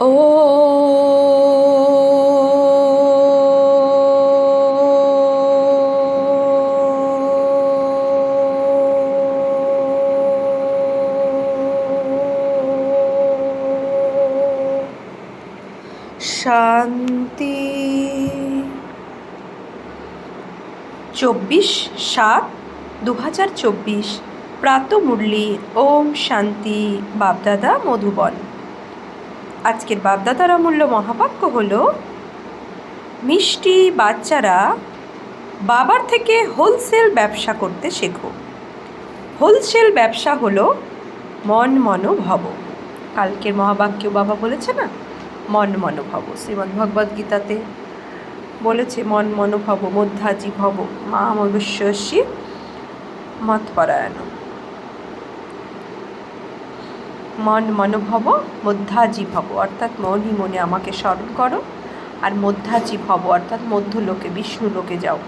ও শান্তি। 24/7/2024 প্রাতঃমুরলি। ওম শান্তি। বাপদাদা মধুবন। আজকের বাপদাদার অমূল্য মহাবাক্য হল, মিষ্টি বাচ্চারা বাবার থেকে হোলসেল ব্যবসা করতে শেখো। হোলসেল ব্যবসা হলো মন মনো ভব। কালকের মহাবাক্যেও বাবা বলেছে না, মন মনো ভব। শ্রীমদ্ভগবদ্গীতাতে বলেছে মন মনো ভব মধ্যাজি ভব মাম অবশ্যসি মৎপরায়ণ। মন মনোভব মধ্যাজি ভব অর্থাৎ মনই মনে আমাকে স্মরণ করো, আর মধ্যাজি ভব অর্থাৎ মধ্যলোকে বিষ্ণু লোকে যাও।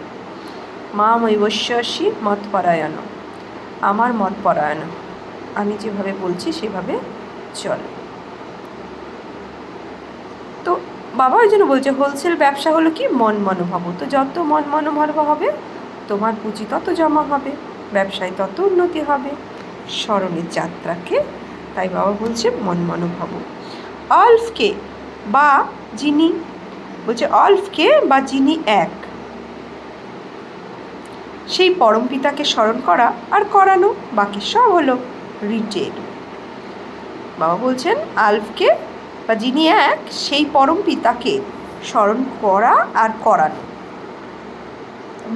মাম অবশ্যসি মৎপরায়ণ, আমার মতপরায়ণ, আমি যেভাবে বলছি সেভাবে চলো। তো বাবা ওই জন্য বলছে হোলসেল ব্যবসা হলো কি মন মনোভাব। তো যত মন মনোভাব হবে তোমার পুঁজি তত জমা হবে, ব্যবসায় তত উন্নতি হবে, স্মরণের যাত্রাকে। তাই বাবা বলছে মন মনোভাব। অল্পকে বা যিনি, বলছে অল্পকে বা যিনি এক, সেই পরম পিতাকে স্মরণ করা আর করানো, বাকি সব হলো রিটেল। বাবা বলছেন আলফকে বা যিনি এক, সেই পরম পিতাকে স্মরণ করা আর করানো,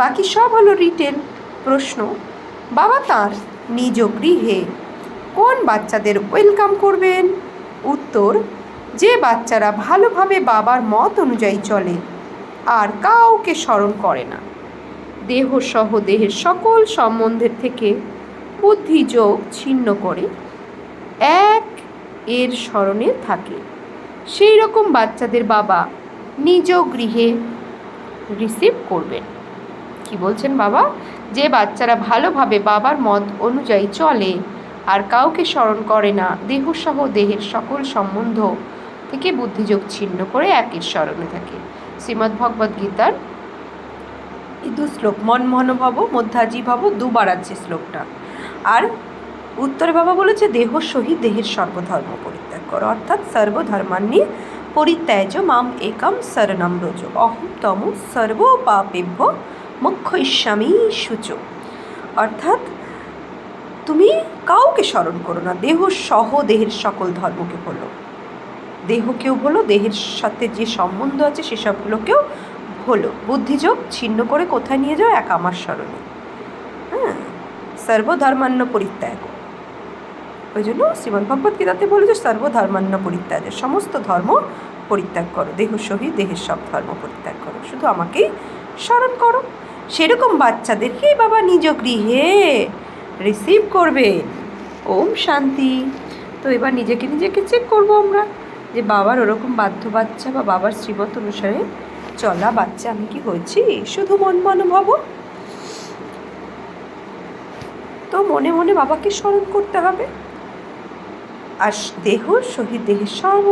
বাকি সব হলো রিটেল। প্রশ্ন, বাবা তাঁর নিজ গৃহে কোন বাচ্চাদের ওয়েলকাম করবেন? উত্তর, যে বাচ্চারা ভালোভাবে বাবার মত অনুযায়ী চলে আর কাউকে স্মরণ করে না, দেহ সহ দেহের সকল সম্বন্ধের থেকে বুদ্ধিযোগ ছিন্ন করে এক এর স্মরণে থাকে, সেই রকম বাচ্চাদের বাবা নিজ গৃহে রিসিভ করবেন। কি বলছেন বাবা? যে বাচ্চারা ভালোভাবে বাবার মত অনুযায়ী চলে আর কাউকে স্মরণ করে না, দেহসহ দেহের সকল সম্বন্ধ থেকে বুদ্ধিযোগ ছিন্ন করে একের স্মরণে থাকে। শ্রীমদ্ভগবদ্গীতার এই শ্লোক, মন মনোভব মধ্যাজি ভব, দুবার আছে শ্লোকটা। আর উত্তরে বাবা বলেছে দেহ সহিত দেহের সর্বধর্ম পরিত্যাগ করো, অর্থাৎ সর্বধর্মান্নি পরিত্যাজ্য মাম একম শরণম ব্রজ অহম তম সর্ব পাপেভ্য মোক্ষয়িষ্যামি শুচো। অর্থাৎ তুমি কাউকে স্মরণ করো না, দেহ সহ দেহের সকল ধর্মকে বলো, দেহকেও বলো, দেহের সাথে যে সম্বন্ধ আছে সেসবগুলোকেও হলো, বুদ্ধিযোগ ছিন্ন করে কোথায় নিয়ে যাও? এক আমার স্মরণে। হ্যাঁ, সর্বধর্মান্য পরিত্যাগ। ওই জন্য শ্রীমদ্ভগবদ্গীতাতে বলেছে সর্বধর্মান্য পরিত্যাগ, সমস্ত ধর্ম পরিত্যাগ করো, দেহ সহিত দেহের সব ধর্ম পরিত্যাগ করো, শুধু আমাকেই স্মরণ করো। সেরকম বাচ্চাদেরকেই বাবা নিজ গৃহে রিসিভ করবেন। ওম শান্তি। তো এবার নিজেকে চেক করবো আমরা, যে বাবার ওরকম বাধ্য বাচ্চা বা বাবার শ্রীমত অনুসারে চলা বাচ্চা আমি কি হয়েছি? শুধু মন মনোভাব। তো মনে মনে বাবাকে স্মরণ করতে হবে, আর দেহ সহিত দেহের সর্ব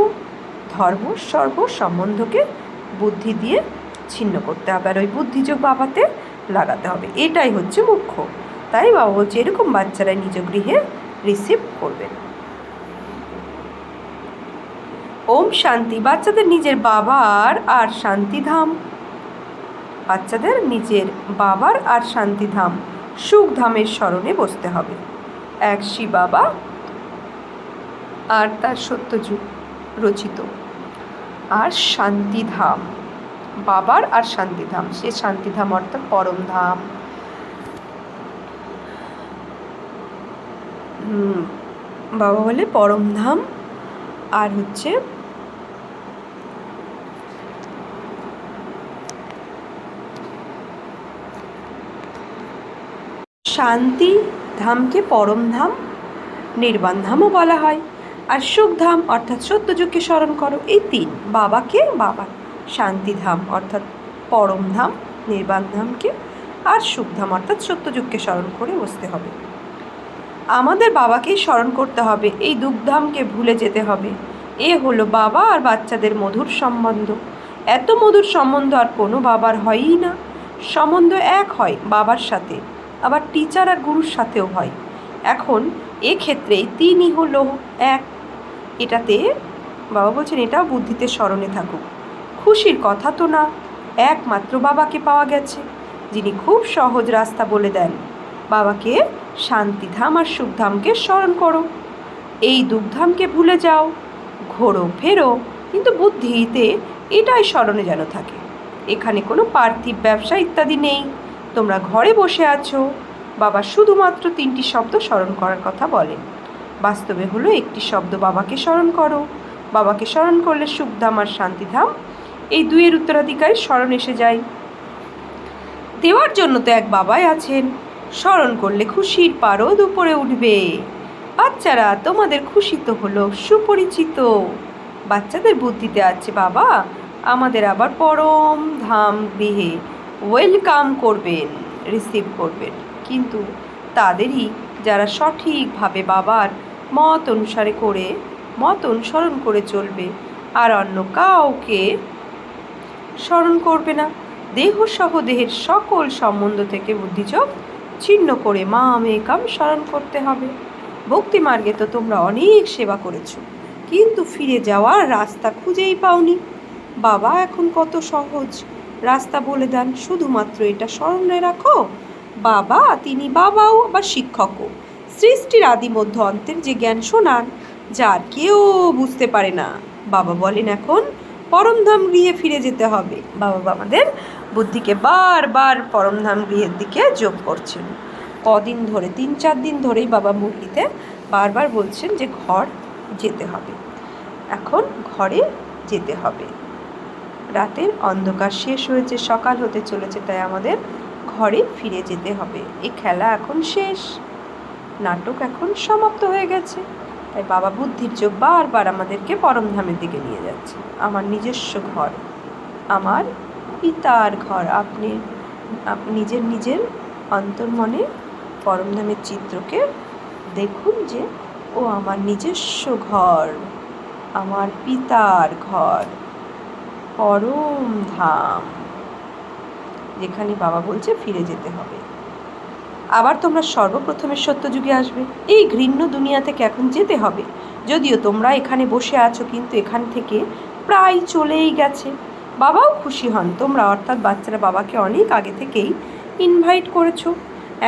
ধর্ম সর্ব সম্বন্ধকে বুদ্ধি দিয়ে ছিন্ন করতে হবে, আর ওই বুদ্ধিযোগ বাবাতে লাগাতে হবে, এটাই হচ্ছে মুখ্য। তাই বাবা বলছে এরকম বাচ্চারা নিজ গৃহে রিসিভ করবেন। ওম শান্তি। বাচ্চাদের নিজের বাবার আর শান্তিধাম, বাচ্চাদের নিজের বাবার আর শান্তিধাম সুখধামের স্মরণে বসতে হবে। এক শিব বাবা আর তার সত্যযুগ রচিত আর শান্তিধাম, বাবার আর শান্তিধাম, সে শান্তিধাম অর্থাৎ পরমধাম। বাবা বলে পরমধাম আর হচ্ছে শান্তি ধামকে পরমধাম, নির্বাণধামও বলা হয়। আর সুখধাম অর্থাৎ সত্যযুগকে স্মরণ করো। এই তিন বাবাকে, বাবার শান্তিধাম অর্থাৎ পরমধাম, নির্বাণধামকে আর সুখধাম অর্থাৎ সত্যযুগকে স্মরণ করে বসতে হবে। আমাদের বাবাকেই স্মরণ করতে হবে, এই দুঃখধামকে ভুলে যেতে হবে, এ হলো বাবা আর বাচ্চাদের মধুর সম্বন্ধ। এত মধুর সম্বন্ধ আর কোনো বাবার হয়ই না। সম্বন্ধ এক হয় বাবার সাথে, আবার টিচার আর গুরুর সাথেও হয়। এখন এক্ষেত্রেই তিনি হলো এক। এটাতে বাবা বলছেন এটাও বুদ্ধিতে স্মরণে থাকুক। খুশির কথা তো না, একমাত্র বাবাকে পাওয়া গেছে, যিনি খুব সহজ রাস্তা বলে দেন। বাবাকে শান্তিধাম আর সুখধামকে স্মরণ করো, এই দুঃখধামকে ভুলে যাও, ঘোরো ফেরো, কিন্তু বুদ্ধিতে এটাই স্মরণে যেন থাকে। এখানে কোনো পার্থিব ব্যবসা ইত্যাদি নেই। তোমরা ঘরে বসে আছো, বাবা শুধুমাত্র 3টি শব্দ স্মরণ করার কথা বলেন। বাস্তবে হলো একটি শব্দ, বাবাকে স্মরণ করো। বাবাকে স্মরণ করলে সুখধাম আর শান্তিধাম এই দুইয়ের উত্তরাধিকারী স্মরণ এসে যায়। দেওয়ার জন্য তো এক বাবাই আছেন, স্মরণ করলে খুশির পারদ উপরে উঠবে। বাচ্চারা, তোমাদের খুশি তো হলো সুপরিচিত। বাচ্চাদের বুদ্ধিতে আছে বাবা আমাদের আবার পরম ধাম গৃহে ওয়েলকাম করবেন, রিসিভ করবেন। কিন্তু তাদেরই যারা সঠিকভাবে বাবার মত অনুসরণ করে চলবে আর অন্য কাউকে স্মরণ করবে না। দেহসহ দেহের সকল সম্বন্ধ থেকে বুদ্ধিযোগ ছিন্ন করে মাম একাম স্মরণ করতে হবে। ভক্তি মার্গে তো তোমরা অনেক সেবা করেছো, কিন্তু ফিরে যাওয়ার রাস্তা খুঁজেই পাওনি। বাবা এখন কত সহজ রাস্তা বলে দেন, শুধুমাত্র এটা স্মরণে রাখো। বাবা তিনি বাবাও বা শিক্ষকও, সৃষ্টির আদি মধ্য অন্তের যে জ্ঞান শোনান, যার কেউ বুঝতে পারে না। বাবা বলেন এখন পরমধাম গৃহে ফিরে যেতে হবে। বাবা আমাদের বুদ্ধিকে বারবার পরমধাম গৃহের দিকে যোগ করছেন। কদিন ধরে 3-4 দিন ধরেই বাবা মুরলিতে বারবার বলছেন যে ঘর যেতে হবে, এখন ঘরে যেতে হবে। রাতের অন্ধকার শেষ হয়েছে, সকাল হতে চলেছে, তাই আমাদের ঘরে ফিরে যেতে হবে। এই খেলা এখন শেষ, নাটক এখন সমাপ্ত হয়ে গেছে। তাই বাবা বুদ্ধির যোগ বারবার আমাদেরকে পরমধামের দিকে নিয়ে যাচ্ছে। আমার নিজস্ব ঘর, আমার পিতার ঘর। আপনি নিজের অন্তর্মনে পরমধামের চিত্রকে দেখুন যে ও আমার নিজস্ব ঘর, আমার পিতার ঘর, পরম ধাম, যেখানে বাবা বলছে ফিরে যেতে হবে। আবার তোমরা সর্বপ্রথমে সত্যযুগে আসবে। এই ঘৃণ্য দুনিয়া থেকে এখন যেতে হবে। যদিও তোমরা এখানে বসে আছো, কিন্তু এখান থেকে প্রায় চলেই গেছে। বাবাও খুশি হন, তোমরা অর্থাৎ বাচ্চারা বাবাকে অনেক আগে থেকেই ইনভাইট করেছো,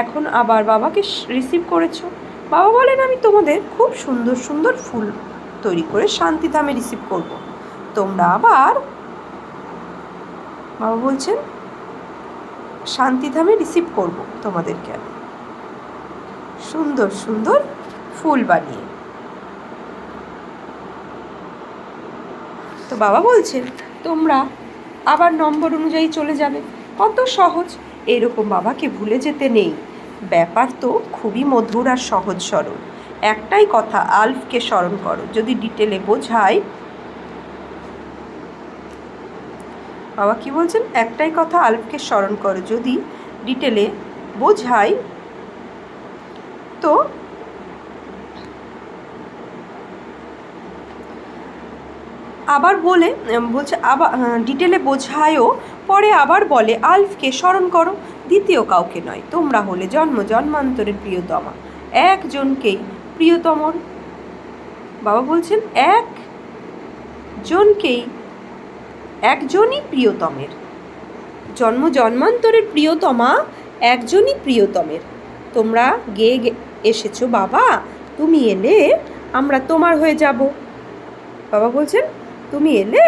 এখন আবার বাবাকে রিসিভ করেছো। বাবা বলেন আমি তোমাদের খুব সুন্দর সুন্দর ফুল তৈরি করে শান্তিধামে রিসিভ করব। তোমরা আবার, বাবা বলছেন শান্তিধামে রিসিভ করব তোমাদেরকে সুন্দর সুন্দর ফুল বানিয়ে। তো বাবা বলছেন তোমরা আবার নম্বর অনুযায়ী চলে যাবে। কত সহজ, এরকম বাবাকে ভুলে যেতে নেই। ব্যাপার তো খুবই মধুর আর সহজ সরল। একটাই কথা, আলফকে স্মরণ করো। যদি ডিটেলে বোঝাই, বাবা কি বলছেন, একটাই কথা, আলফকে স্মরণ করো। যদি ডিটেলে বোঝাই তো আবার বলছে আবার ডিটেলে বোঝায়ও, পরে আবার বলে আলফকে স্মরণ করো, দ্বিতীয় কাউকে নয়। তোমরা হলে জন্ম জন্মান্তরের প্রিয়তমা, একজনকেই প্রিয়তমর। বাবা বলছেন একজনই প্রিয়তমের, জন্ম জন্মান্তরের প্রিয়তমা একজনই প্রিয়তমের। তোমরা গেয়ে এসেছো বাবা, তুমি এলে আমরা তোমার হয়ে যাব। বাবা বলছেন তুমি এলে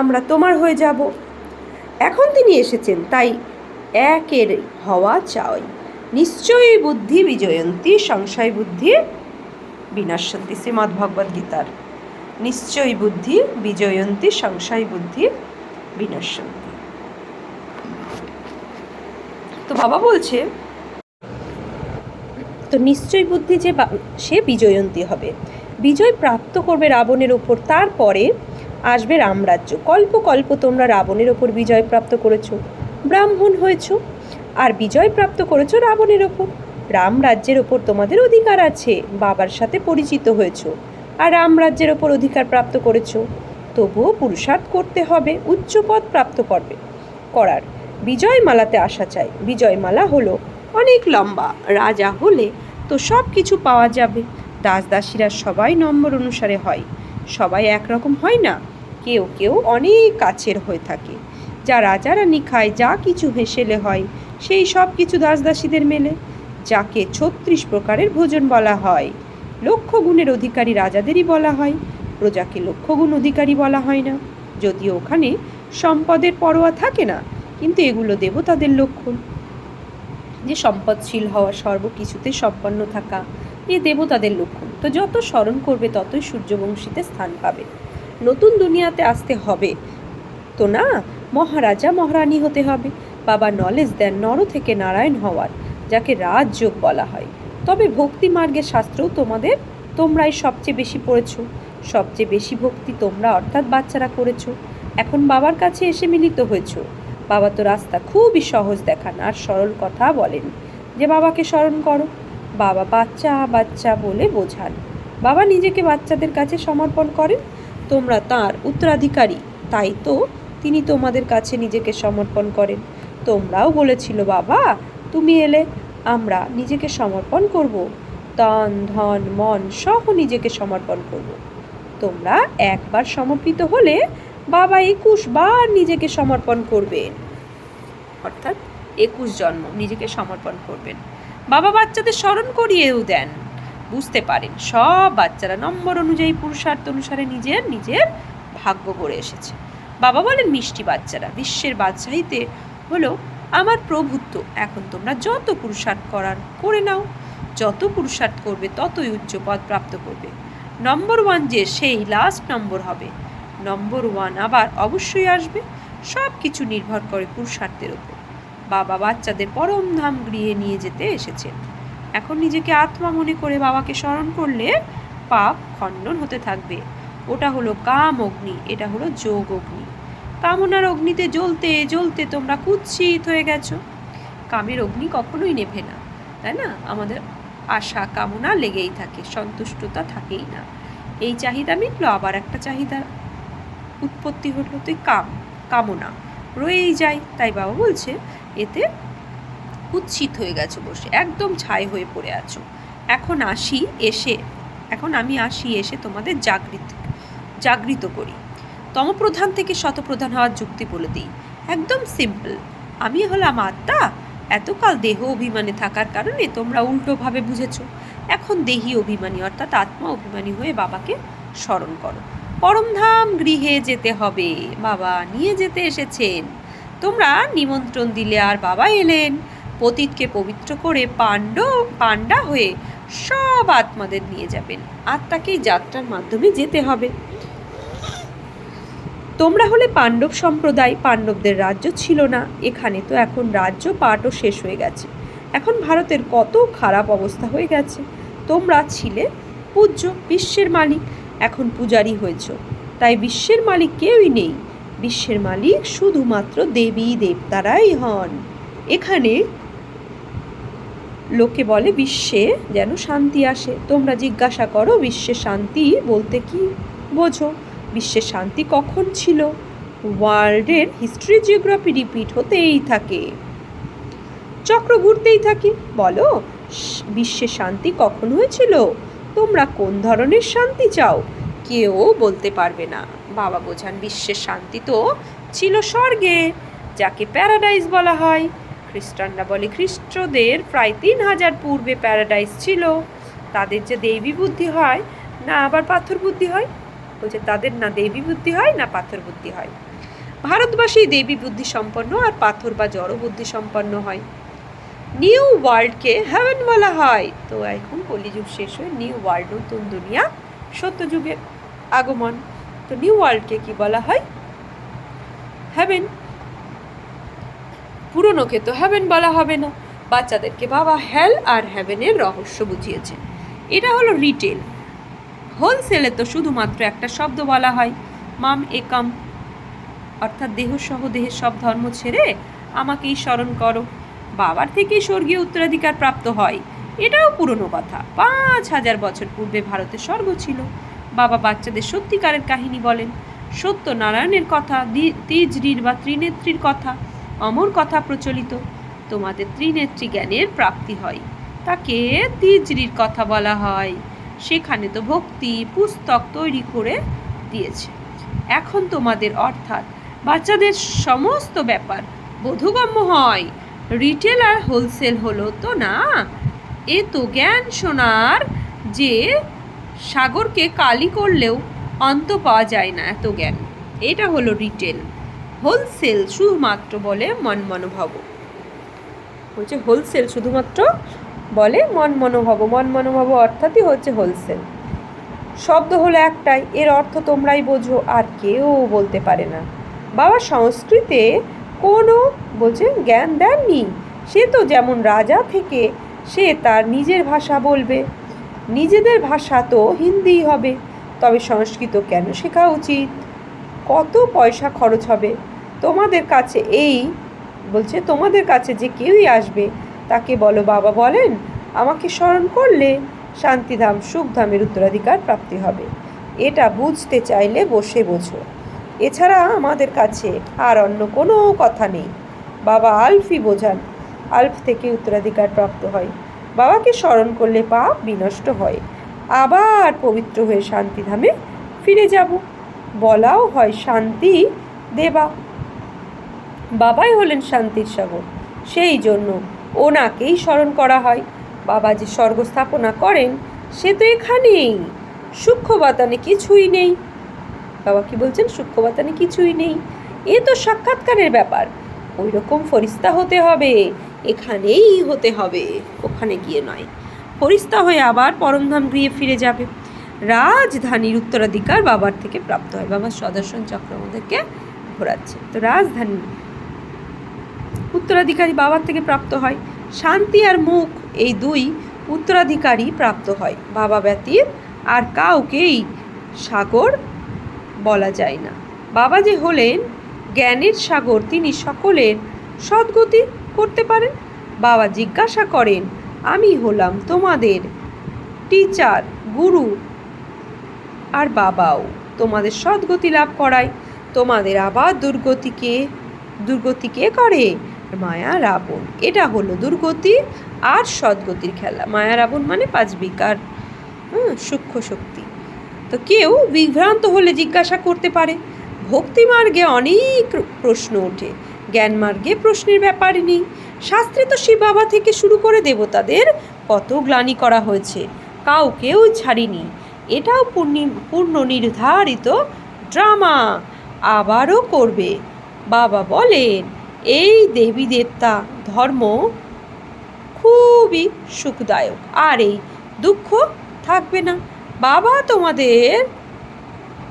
আমরা তোমার হয়ে যাব। এখন তিনি এসেছেন, তাই একের হওয়া চাই। নিশ্চয়ই বুদ্ধি বিজয়ন্তী সংশয় বুদ্ধি বিনাশন্তি। শ্রীমদ্ ভগবদ্ গীতার নিশ্চয়ই বুদ্ধি বিজয়ন্তী সংশয় বুদ্ধি বিনাশন্তি। তো বাবা বলছে তো নিশ্চয় বুদ্ধি যে সে বিজয়ন্তী হবে, বিজয় প্রাপ্ত করবে রাবণের ওপর। তারপরে আসবে রামরাজ্য। কল্প কল্প তোমরা রাবণের ওপর বিজয় প্রাপ্ত করেছো, ব্রাহ্মণ হয়েছো, আর বিজয় প্রাপ্ত করেছো রাবণের ওপর। রামরাজ্যের ওপর তোমাদের অধিকার আছে, বাবার সাথে পরিচিত হয়েছো, আর রামরাজ্যের ওপর অধিকার প্রাপ্ত করেছ, তবুও পুরুষার্থ করতে হবে, উচ্চ পদ প্রাপ্ত করার বিজয়মালাতে আসা চাই। বিজয়মালা হলো অনেক লম্বা, রাজা হলে তো সব কিছু পাওয়া যাবে। দাস দাসীরা সবাই নম্বর অনুসারে হয়, সবাই একরকম হয় না, কেউ কেউ অনেক কাছের হয়ে থাকে। যা রাজা রানী খায়, যা কিছু হেসেলে হয়, সেই সব কিছু দাস দাসীদের মেলে, যাকে 36 প্রকারের ভোজন বলা হয়। লক্ষ্য গুণের অধিকারী রাজাদেরই বলা হয়, প্রজাকে লক্ষ্যগুণ অধিকারী বলা হয় না। যদিও ওখানে সম্পদের পরোয়া থাকে না, কিন্তু এগুলো দেবতাদের লক্ষণ। যে সম্পদশীল হওয়া, সর্বকিছুতে সম্পন্ন থাকা, এ দেবতাদের লক্ষণ। তো যত স্মরণ করবে ততই সূর্যবংশীতে স্থান পাবে। নতুন দুনিয়াতে আসতে হবে তো না, মহারাজা মহারানী হতে হবে। বাবা নলেজ দেন নর থেকে নারায়ণ হওয়ার, যাকে রাজযোগ বলা হয়। তবে ভক্তি মার্গের শাস্ত্রও তোমরাই সবচেয়ে বেশি পড়েছ। সবচেয়ে বেশি ভক্তি তোমরা অর্থাৎ বাচ্চারা করেছ। এখন বাবার কাছে এসে মিলিত হয়েছ। বাবা তো রাস্তা খুবই সহজ দেখান আর সরল কথা বলেন যে বাবাকে স্মরণ করো। বাবা বাচ্চা বাচ্চা বলে বোঝান। বাবা নিজেকে বাচ্চাদের কাছে সমর্পণ করেন। তোমরা তাঁর উত্তরাধিকারী, তাই তো তিনি তোমাদের কাছে নিজেকে সমর্পণ করেন। তোমরাও বলেছিল, বাবা তুমি এলে আমরা নিজেকে সমর্পণ করব, তন ধন মন সহ নিজেকে সমর্পণ করব। তোমরা একবার সমর্পিত হলে বাবা 21 বার নিজেকে সমর্পণ করবেন, অর্থাৎ 21 জন্ম নিজেকে সমর্পণ করবেন। বাবা বাচ্চাদের স্মরণ করিয়েও দেন, বুঝতে পারেন সব বাচ্চারা নম্বর অনুযায়ী পুরুষার্থ অনুসারে নিজের নিজের ভাগ্য গড়ে এসেছে। বাবা বলেন, মিষ্টি বাচ্চারা, বিশ্বের বাদশাহীতে হলো আমার প্রভুত্ব। এখন তোমরা যত পুরুষার্থ করার করে নাও, যত পুরুষার্থ করবে ততই উচ্চ পদ প্রাপ্ত করবে। নম্বর 1 যে সেই লাস্ট নম্বর হবে। নম্বর 1 আবার অবশ্যই আসবে। সব কিছু নির্ভর করে পুরুষার্থের উপর। বাবা বাচ্চাদের পরম ধাম গৃহে নিয়ে যেতে এসেছেন। এখন নিজেকে আত্মা মনে করে বাবাকে স্মরণ করলে পাপ খণ্ডন হতে থাকবে। ওটা হলো কাম অগ্নি, এটা হলো যোগ অগ্নি। কামনার অগ্নিতে জ্বলতে জ্বলতে তোমরা কুৎসিত হয়ে গেছো। কামের অগ্নি কখনোই নেভে না, তাই না? আমাদের আশা কামনা লেগেই থাকে, সন্তুষ্টতা থাকেই না। এই চাহিদা মিটলো, আবার একটা চাহিদার উৎপত্তি হলো, তো কামনা রয়েই যায়। তাই বাবা বলছে এতে কুৎসিত হয়ে গেছো, বসে একদম ছাই হয়ে পড়ে আছো। এখন আমি আসি এসে তোমাদের জাগৃত করি। তমপ্রধান থেকে শতপ্রধান হওয়ার যুক্তি বলে দিই, একদম সিম্পল। আমি হলাম আত্মা। এতকাল দেহ অভিমানে থাকার কারণে তোমরা উল্টোভাবে বুঝেছো। এখন দেহি অভিমানী অর্থাৎ আত্মা অভিমানী হয়ে বাবাকে স্মরণ করো। পরমধাম গৃহে যেতে হবে, বাবা নিয়ে যেতে এসেছেন। তোমরা নিমন্ত্রণ দিলে আর বাবা এলেন। পতিতকে পবিত্র করে পাণ্ডা হয়ে সব আত্মাদের নিয়ে যাবেন। আত্মাকেই যাত্রার মাধ্যমে যেতে হবে। তোমরা হলে পাণ্ডব সম্প্রদায়, পাণ্ডবদের রাজ্য ছিল না এখানে, তো এখন রাজ্য পাটও শেষ হয়ে গেছে। এখন ভারতের কত খারাপ অবস্থা হয়ে গেছে। তোমরা ছিলে পূজ্য, বিশ্বের মালিক, এখন পূজারী হয়েছ। তাই বিশ্বের মালিক কেউই নেই। বিশ্বের মালিক শুধুমাত্র দেবী দেবতারাই হন। এখানে লোকে বলে বিশ্বে যেন শান্তি আসে। তোমরা জিজ্ঞাসা করো বিশ্বে শান্তি বলতে কি বোঝো? বিশ্বের শান্তি কখন ছিল? ওয়ার্ল্ডের হিস্ট্রি জিওগ্রাফি রিপিট হতেই থাকে, চক্র ঘুরতেই থাকে। বলো বিশ্বের শান্তি কখন হয়েছিল? তোমরা কোন ধরনের শান্তি চাও? কেউ বলতে পারবে না। বাবা বোঝান বিশ্বের শান্তি তো ছিল স্বর্গে, যাকে প্যারাডাইস বলা হয়। খ্রিস্টানরা বলে খ্রিস্টদের প্রায় 3000 পূর্বে প্যারাডাইস ছিল। তাদের যে দেবী বুদ্ধি হয় না আবার পাথর বুদ্ধি হয়, বলছে তাদের না দেবী বুদ্ধি হয় না পাথর বুদ্ধি হয়। ভারতবাসী দেবী বুদ্ধি সম্পন্ন আর পাথর বা জড় বুদ্ধি সম্পন্ন হয়। নিউ ওয়ার্ল্ডকে হেভেন বলা হয়। তো এখন কলিযুগ শেষ হয়ে নিউ ওয়ার্ল্ড, নতুন দুনিয়া, সত্যযুগের আগমন। তো নিউ ওয়ার্ল্ডকে কি বলা হয়? হেভেন। পুরনোকে তো হেভেন বলা হবে না। বাচ্চাদেরকে বাবা হেল আর হেভেনের রহস্য বুঝিয়েছেন। এটা হলো রিটেল। হোলসেলে তো শুধুমাত্র একটা শব্দ বলা হয়, মাম একম, অর্থাৎ দেহসহ দেহের সব ধর্ম ছেড়ে আমাকেই স্মরণ করো। বাবার থেকেই স্বর্গীয় উত্তরাধিকার প্রাপ্ত হয়, এটাও পুরনো কথা। 5000 বছর পূর্বে ভারতে স্বর্গ ছিল। বাবা বাচ্চাদের সত্যিকারের কাহিনী বলেন, সত্যনারায়ণের কথা, তিজরির বা ত্রিনেত্রীর কথা, অমর কথা প্রচলিত। তোমাদের ত্রিনেত্রী জ্ঞানের প্রাপ্তি হয়, তাকে তিজরির কথা বলা হয়। সেখানে তো ভক্তি পুস্তক তৈরি করে দিয়েছে। এখন তোমাদের অর্থাৎ বাচ্চাদের সমস্ত ব্যাপার বোধগম্য হয়। রিটেল আর হোলসেল হলো তো না, এ তো জ্ঞান শোনার যে সাগরকে কালি করলেও অন্ত পাওয়া যায় না এত জ্ঞান। এটা হলো রিটেল। হোলসেল শুধুমাত্র বলে মন মনোভাব। হচ্ছে হোলসেল শুধুমাত্র বলে মন মনোভাব অর্থাৎই হচ্ছে হোলসেল। শব্দ হলো একটাই, এর অর্থ তোমরাই বোঝো, আর কেউ বলতে পারে না। বাবা সংস্কৃতে কোনো বলছে জ্ঞান দেননি। সে তো যেমন রাজা থেকে সে তার নিজের ভাষা বলবে, নিজেদের ভাষা তো হিন্দিই হবে। তবে সংস্কৃত কেন শেখা উচিত? কত পয়সা খরচ হবে? তোমাদের কাছে তোমাদের কাছে যে কেউই আসবে তাকে বলো, বাবা বলেন আমাকে স্মরণ করলে শান্তিধাম সুখধামের উত্তরাধিকার প্রাপ্তি হবে। এটা বুঝতে চাইলে বসে বোঝো, এছাড়া আমাদের কাছে আর অন্য কোনো কথা নেই। বাবা আলফই বোঝান, আলফ থেকে উত্তরাধিকার প্রাপ্ত হয়। বাবাকে স্মরণ করলে পাপ বিনষ্ট হয়, আবার পবিত্র হয়ে শান্তিধামে ফিরে যাব। বলাও হয় শান্তি দেবা। বাবাই হলেন শান্তির সাগর, সেই জন্য ওনাকেই স্মরণ করা হয়। বাবা যে স্বর্গ স্থাপনা করেন সে তো এখানেই, সূক্ষ্মবাতানে কিছুই নেই। বাবা কি বলছেন? সূক্ষ্মবাতানে কিছুই নেই, এ তো সাক্ষাৎকারের ব্যাপার। ওই রকম ফরিস্তা হতে হবে, এখানেই হতে হবে, ওখানে গিয়ে নয়। ফরিস্তা হয়ে আবার পরমধাম গৃহে ফিরে যাবে। রাজধানীর উত্তরাধিকার বাবার থেকে প্রাপ্ত হয়। বাবা সুদর্শন চক্র আমাদেরকে ঘোরাচ্ছে। তো রাজধানী উত্তরাধিকারী বাবার থেকে প্রাপ্ত হয়। শান্তি আর মুখ এই দুই উত্তরাধিকারী প্রাপ্ত হয়। বাবা ব্যতীত আর কাউকেই সাগর বলা যায় না। বাবা যে হলেন জ্ঞানের সাগর, তিনি সকলের সদ্গতি করতে পারেন। বাবা জিজ্ঞাসা করেন, আমি হলাম তোমাদের টিচার, গুরু, আর বাবাও তোমাদের সদ্গতি লাভ করায়। তোমাদের আবার দুর্গতি কে করে? মায়া রাবণ। এটা হলো দুর্গতি আর সদ্গতির খেলা। মায়া রাবণ মানে 5 বিকার, সূক্ষ্ম শক্তি। তো কেউ বিভ্রান্ত হলে জিজ্ঞাসা করতে পারে। ভক্তি মার্গে অনেক প্রশ্ন ওঠে, জ্ঞান মার্গে প্রশ্নের ব্যাপার নেই। শাস্ত্রে তো শিব বাবা থেকে শুরু করে দেবতাদের কত গ্লানি করা হয়েছে, কাউকেও ছাড়িনি। এটাও পূর্ণ নির্ধারিত ড্রামা, আবারও করবে। বাবা বলেন এই দেবী দেবতা ধর্ম খুবই সুখদায়ক, আর এই দুঃখ থাকবে না। বাবা তোমাদের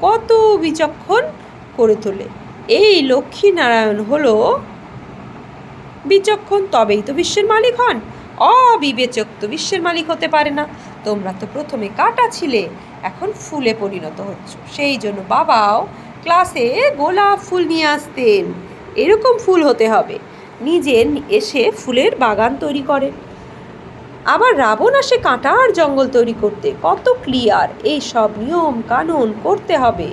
কত বিচক্ষণ করে তোলে। এই লক্ষ্মী নারায়ণ হলো বিচক্ষণ, তবেই তো বিশ্বের মালিক হন। অবিবেচক তো বিশ্বের মালিক হতে পারে না। তোমরা তো প্রথমে কাঁটা ছিলে, এখন ফুলে পরিণত হচ্ছ। সেই জন্য বাবাও ক্লাসে গোলাপ ফুল নিয়ে আসতেন। এরকম ফুল হতে হবে। নিজে এসে ফুলের বাগান তৈরি করে। আবার রাবণ আসে কাঁটার জঙ্গল তৈরি করতে। কত ক্লিয়ার! এই সব নিয়ম কানুন করতে হবে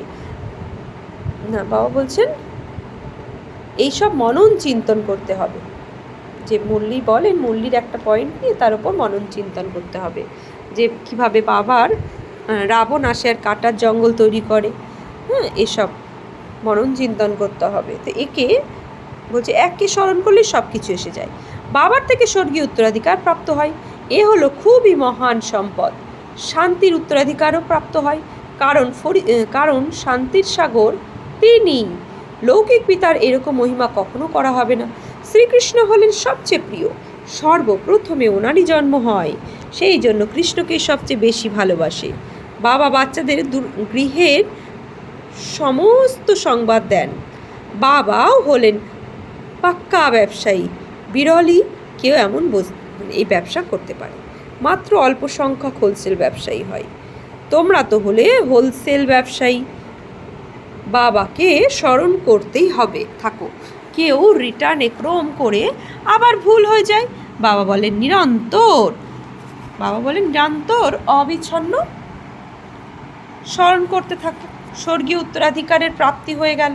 না। বাবা বলছেন এইসব মনন চিন্তন করতে হবে। যে মুরলি বলেন, মুরলির একটা পয়েন্ট নিয়ে তার উপর মনন চিন্তন করতে হবে, যে কিভাবে বাবার রাবণ আসে আর কাঁটার জঙ্গল তৈরি করে। এসব মনন চিন্তন করতে হবে। তো একে বলছে এককে স্মরণ করলে সব কিছু এসে যায়। বাবার থেকে স্বর্গীয় উত্তরাধিকার প্রাপ্ত হয়, এ হলো খুবই মহান সম্পদ। শান্তির উত্তরাধিকারও প্রাপ্ত হয়, কারণ শান্তির সাগর তিনি। লৌকিক পিতার এরকম মহিমা কখনো করা হবে না। শ্রীকৃষ্ণ হলেন সবচেয়ে প্রিয়, সর্বপ্রথমে ওনারই জন্ম হয়, সেই জন্য কৃষ্ণকে সবচেয়ে বেশি ভালোবাসে। বাবা বাচ্চাদের গৃহের সমস্ত সংবাদ দেন। বাবাও হলেন পাক্কা ব্যবসায়ী, বিরলই কেউ এমন এই ব্যবসা করতে পারে। মাত্র অল্প সংখ্যক হোলসেল ব্যবসায়ী হয়। তোমরা তো হলে হোলসেল ব্যবসায়ী। বাবাকে স্মরণ করতেই হবে। থাকো, কেউ রিটার্নে ক্রম করে আবার ভুল হয়ে যায়। বাবা বলেন নিরন্তর অবিচ্ছন্ন স্মরণ করতে থাকো। স্বর্গীয় উত্তরাধিকারের প্রাপ্তি হয়ে গেল।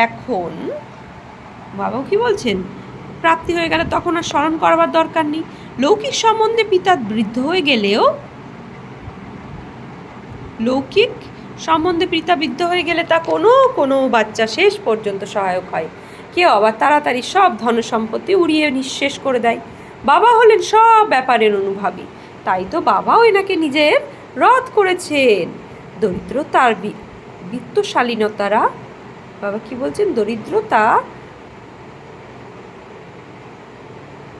এখন বাবা কি বলছেন, প্রাপ্তি হয়ে গেলে তখন আর স্মরণ করবার দরকার নেই। লৌকিক সম্বন্ধে পিতা বৃদ্ধ হয়ে গেলেও লৌকিক সম্বন্ধে পিতা বৃদ্ধ হয়ে গেলে তা কোনো কোনো বাচ্চা শেষ পর্যন্ত সহায়ক হয়। কেউ আবার তাড়াতাড়ি সব ধন সম্পত্তি উড়িয়ে নিঃশেষ করে দেয়। বাবা হলেন সব ব্যাপারের অনুভাবী, তাই তো বাবাও এনাকে নিজের রথ করেছেন। দরিদ্রতার বিত্তশালীনতারা, বাবা কি বলছেন, দরিদ্রতা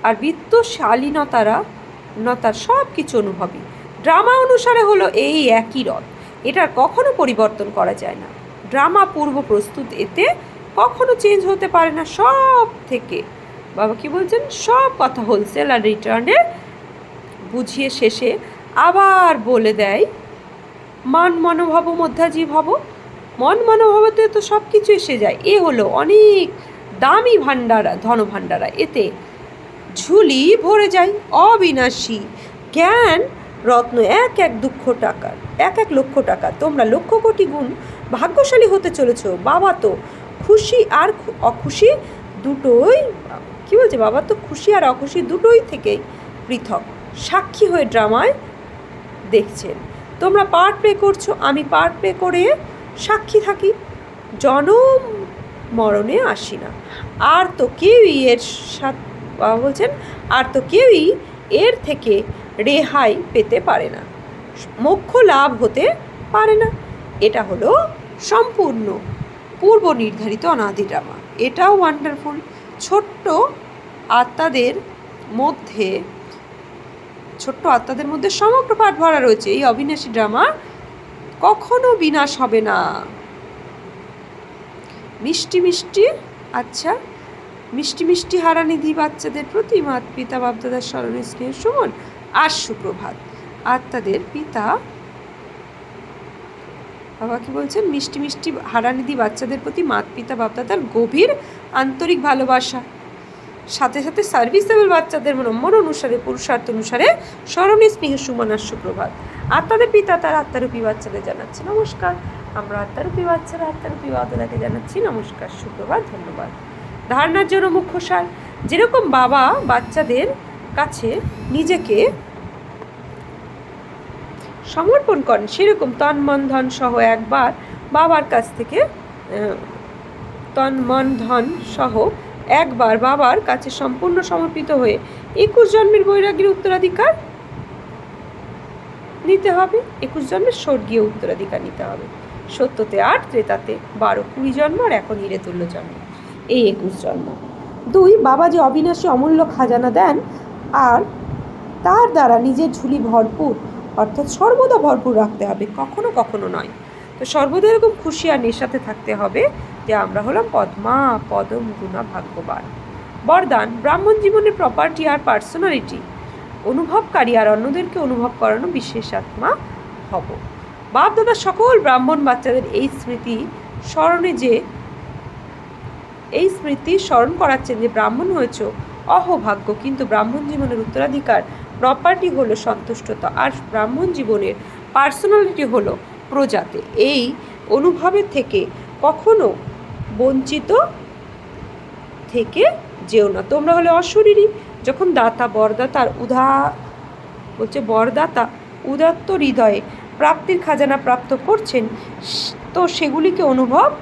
আর বিত্তশালীনতার সব কিছু অনুভবী। ড্রামা অনুসারে হলো এই একই রথ, এটার কখনো পরিবর্তন করা যায় না। ড্রামা পূর্ব প্রস্তুত, এতে কখনো চেঞ্জ হতে পারে না। সব থেকে বাবা কি বলছেন, সব কথা হোলসেল আর রিটার্নে বুঝিয়ে শেষে আবার বলে দেয়, মন মনোভাব মধ্যাজীব হব। মন মনোভাবতে তো সব কিছু এসে যায়। এ হলো অনেক দামি ভাণ্ডারা, ধনভাণ্ডারা, এতে ঝুলি ভরে যায়। অবিনাশী জ্ঞান রত্ন এক এক লক্ষ টাকা। তোমরা লক্ষ কোটি গুণ ভাগ্যশালী হতে চলেছ। বাবা তো খুশি আর অখুশি দুটোই, কি বলছে, বাবা তো খুশি আর অখুশি দুটোই থেকে পৃথক সাক্ষী হয়ে ড্রামায় দেখছেন। তোমরা পার্ট প্লে করছো, আমি পার্ট প্লে করে সাক্ষী থাকি। জনম মরণে আসি না। আর তো কেউই এর সাথে, বাবা বলছেন, আর তো কেউই এর থেকে রেহাই পেতে পারে না, মোক্ষ লাভ হতে পারে না। এটা হলো সম্পূর্ণ পূর্ব নির্ধারিত অনাদি ড্রামা। এটাও ওয়ান্ডারফুল। ছোট্ট আত্মাদের মধ্যে সমগ্র পাঠ ভরা রয়েছে। এই অবিনাশী ড্রামা কখনো বিনাশ হবে না। মিষ্টি মিষ্টি হারানিধি বাচ্চাদের প্রতি মাত পিতা বাপদাদার স্মরণে স্নেহ সুমন আর সুপ্রভাত। আত্মাদের পিতা, বাবা কি বলছেন, মিষ্টি হারানিধি বাচ্চাদের প্রতি মাত পিতা বাপদাদার গভীর আন্তরিক ভালোবাসা, সাথে সাথে সার্ভিসেবল বাচ্চাদের মন অনুসারে, পুরুষার্থ অনুসারে স্মরণে স্নেহ সুমন আর সুপ্রভাত। আত্মাদের পিতা তার আত্মারূপী বাচ্চাদের জানাচ্ছে নমস্কার। আমরা আত্মারূপী বাচ্চারা আত্মারূপী বাপদাদাকে জানাচ্ছি নমস্কার, সুপ্রভাত, ধন্যবাদ। ধারণার জন্য মুখ্য সার, যেরকম বাবা বাচ্চাদের কাছে নিজেকে সমর্পণ করেন, সেরকম তন মন ধন সহ একবার বাবার কাছ থেকে বাবার কাছে সম্পূর্ণ সমর্পিত হয়ে 21 জন্মের বৈরাগ্যের উত্তরাধিকার নিতে হবে। 21 জন্মের স্বর্গীয় উত্তরাধিকার নিতে হবে। সত্যতে 8, ত্রেতাতে 12, 20 জন্ম, আর এখন হিরেতুল্য জন্ম, এই 21 জন্ম। 2, বাবা যে অবিনাশী অমূল্য খাজানা দেন আর তার দ্বারা নিজের ঝুলি ভরপুর, অর্থাৎ সর্বদা ভরপুর রাখতে হবে, কখনো কখনো নয়। তো সর্বদা এরকম খুশি আর নেশাতে থাকতে হবে যে আমরা হলাম পদম গুণা ভাগ্যবান। বরদান, ব্রাহ্মণ জীবনের প্রপার্টি আর পার্সোনালিটি অনুভবকারী আর অন্যদেরকে অনুভব করানো বিশেষ আত্মা হব। বাপ দাদা সকল ব্রাহ্মণ বাচ্চাদের এই স্মৃতি স্মরণ করাচ্ছেন যে ব্রাহ্মণ হয়েছ অহোভাগ্য, কিন্তু ব্রাহ্মণ জীবনের উত্তরাধিকার প্রপার্টি হলো সন্তুষ্টতা, আর ব্রাহ্মণ জীবনের পার্সোনালিটি হলো প্রজাতে। এই অনুভবের থেকে কখনো বঞ্চিত থেকে যেও না। তোমরা হলে অশরীরী। যখন বরদাতা উদাত্ত হৃদয়ে প্রাপ্তির খাজানা প্রাপ্ত করছেন, তো সেগুলিকে অনুভবে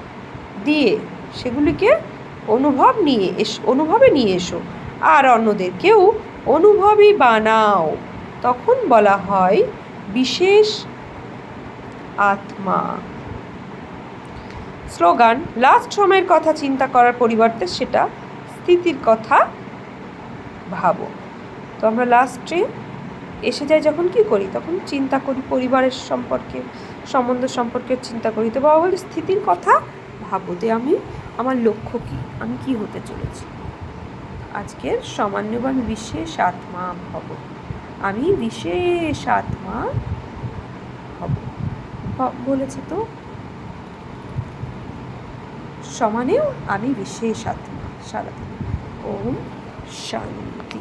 নিয়ে এসো আর অন্যদেরকেও অনুভবী বানাও। তখন বলা হয় বিশেষ আত্মা। স্লোগান, লাস্ট সময়ের কথা চিন্তা করার পরিবর্তে সেটা স্থিতির কথা ভাবো। তো আমরা লাস্টে এসে যাই যখন, কি করি, তখন চিন্তা করি পরিবারের সম্বন্ধ সম্পর্কে চিন্তা করি। তো বাবা বলে স্থিতির কথা ভাবো, যে আমার লক্ষ্য কি, আমি কি হতে চলেছি। আজকের সমান্যবান বিশেষ আত্মা হব, আমি বিশেষ আত্মা হব বলেছে। তো সমানেও আমি বিশেষ আত্মা। সারাদিন ওম শান্তি।